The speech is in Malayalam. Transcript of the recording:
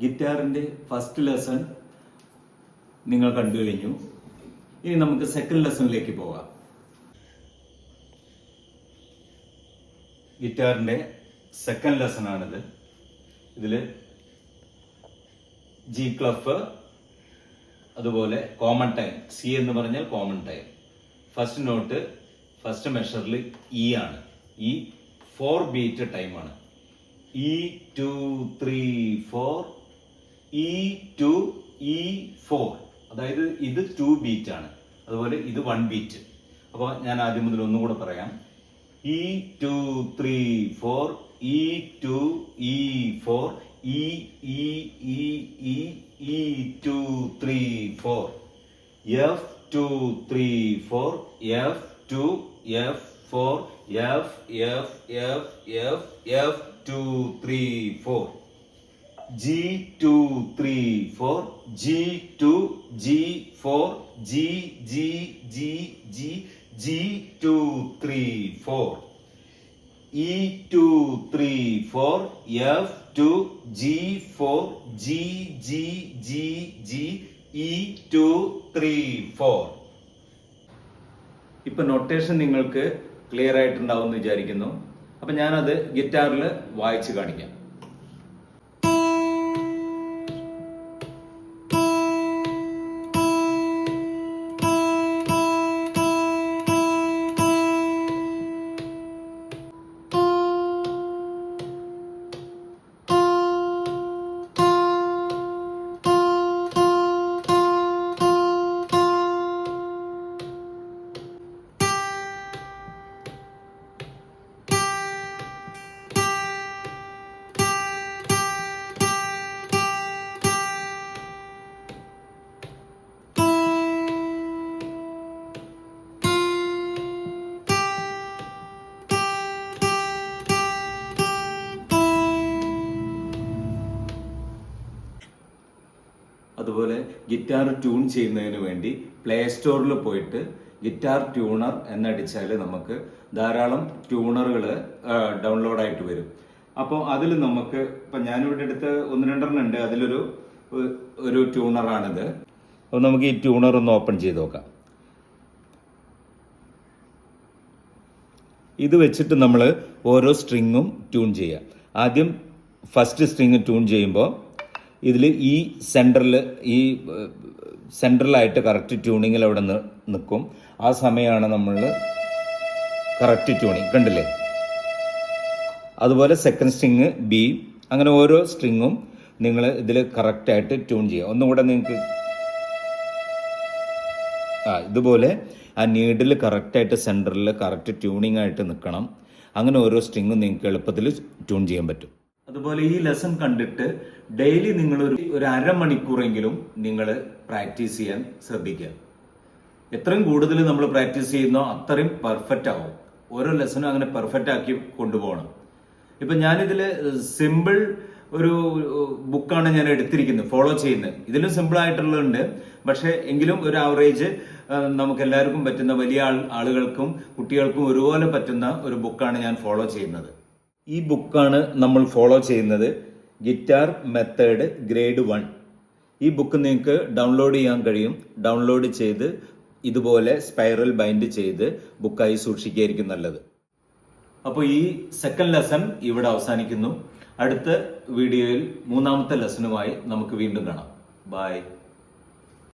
ഗിറ്റാറിന്റെ ഫസ്റ്റ് ലെസൺ നിങ്ങൾ കണ്ടു കഴിഞ്ഞു. ഇനി നമുക്ക് സെക്കൻഡ് ലെസണിലേക്ക് പോകാം. ഗിറ്റാറിന്റെ സെക്കൻഡ് ലെസൺ ആണിത്. ഇതില് ജി ക്ലഫ്, അതുപോലെ കോമൺ ടൈം. സി എന്ന് പറഞ്ഞാൽ common time. First note first മെഷറിൽ ഇ ആണ്. ഈ 4 ബീറ്റ് ടൈമാണ്. E2 3 4 E2 E4. അതായത് ഇത് 2 ബീറ്റ് ആണ്, അതുപോലെ ഇത് 1 ബീറ്റ്. അപ്പോൾ ഞാൻ ആദ്യം മുതൽ ഒന്നുകൂടെ പറയാം. E2 3 4 E2 E4 E E E E E2 3 4 F2 3 4 F2 F4 F F F F F2 3 4 G2 3 4 G2 G4 G G G G G2 3 4 E2 3 4 F2 G4 G G G G E2 3 4. ഇപ്പൊ നൊട്ടേഷൻ നിങ്ങൾക്ക് ക്ലിയർ ആയിട്ടുണ്ടാവും എന്ന് വിചാരിക്കുന്നു. അപ്പൊ ഞാനത് ഗിറ്റാറിൽ വായിച്ച് കാണിക്കാം. അതുപോലെ ഗിറ്റാർ ട്യൂൺ ചെയ്യുന്നതിന് വേണ്ടി പ്ലേ സ്റ്റോറിൽ പോയിട്ട് ഗിറ്റാർ ട്യൂണർ എന്നടിച്ചാൽ നമുക്ക് ധാരാളം ട്യൂണറുകൾ ഡൗൺലോഡായിട്ട് വരും. അപ്പോൾ അതിൽ നമുക്ക് ഇപ്പം ഞാനിവിടെ അടുത്ത് 1-2 ഉണ്ട്. അതിലൊരു ട്യൂണറാണിത്. അപ്പോൾ നമുക്ക് ഈ ട്യൂണർ ഒന്ന് ഓപ്പൺ ചെയ്ത് നോക്കാം. ഇത് വെച്ചിട്ട് നമ്മൾ ഓരോ സ്ട്രിങ്ങും ട്യൂൺ ചെയ്യുക. ആദ്യം ഫസ്റ്റ് സ്ട്രിങ് ട്യൂൺ ചെയ്യുമ്പോൾ ഇതിൽ ഈ സെൻട്രലായിട്ട് കറക്റ്റ് ട്യൂണിങ്ങിൽ അവിടെ നിൽക്കും. ആ സമയമാണ് നമ്മൾ കറക്റ്റ് ട്യൂണിങ്. കണ്ടില്ലേ? അതുപോലെ സെക്കൻഡ് സ്ട്രിങ് ബി, അങ്ങനെ ഓരോ സ്ട്രിങ്ങും നിങ്ങൾ ഇതിൽ കറക്റ്റായിട്ട് ട്യൂൺ ചെയ്യുക. ഒന്നുകൂടെ നിങ്ങൾക്ക് ഇതുപോലെ ആ നീഡിൽ കറക്റ്റായിട്ട് സെൻറ്ററിൽ കറക്റ്റ് ട്യൂണിങ് ആയിട്ട് നിൽക്കണം. അങ്ങനെ ഓരോ സ്ട്രിങ്ങും നിങ്ങൾക്ക് എളുപ്പത്തിൽ ട്യൂൺ ചെയ്യാൻ പറ്റും. അതുപോലെ ഈ ലെസൺ കണ്ടിട്ട് ഡെയിലി നിങ്ങൾ ഒരു അരമണിക്കൂറെങ്കിലും നിങ്ങൾ പ്രാക്ടീസ് ചെയ്യാൻ ശ്രദ്ധിക്കുക. എത്രയും കൂടുതൽ നമ്മൾ പ്രാക്ടീസ് ചെയ്യുന്നോ അത്രയും പെർഫെക്റ്റ് ആവും. ഓരോ ലെസണും അങ്ങനെ പെർഫെക്റ്റ് ആക്കി കൊണ്ടുപോകണം. ഇപ്പം ഞാനിതിൽ സിമ്പിൾ ഒരു ബുക്കാണ് ഞാൻ എടുത്തിരിക്കുന്നത്, ഫോളോ ചെയ്യുന്നത്. ഇതിലും സിമ്പിൾ ആയിട്ടുള്ളതുണ്ട്, പക്ഷേ എങ്കിലും ഒരു ആവറേജ് നമുക്ക് എല്ലാവർക്കും പറ്റുന്ന, വലിയ ആളുകൾക്കും കുട്ടികൾക്കും ഒരുപോലെ പറ്റുന്ന ഒരു ബുക്കാണ് ഞാൻ ഫോളോ ചെയ്യുന്നത്. ഈ ബുക്കാണ് നമ്മൾ ഫോളോ ചെയ്യുന്നത്, ഗിറ്റാർ മെത്തേഡ് ഗ്രേഡ് 1. ഈ ബുക്ക് നിങ്ങൾക്ക് ഡൗൺലോഡ് ചെയ്യാൻ കഴിയും. ഡൗൺലോഡ് ചെയ്ത് ഇതുപോലെ സ്പൈറൽ ബൈൻഡ് ചെയ്ത് ബുക്കായി സൂക്ഷിക്കുകയായിരിക്കും നല്ലത്. അപ്പോൾ ഈ സെക്കൻഡ് ലെസൺ ഇവിടെ അവസാനിക്കുന്നു. അടുത്ത വീഡിയോയിൽ 3-ാമത്തെ ലെസണുമായി നമുക്ക് വീണ്ടും കാണാം. ബൈ.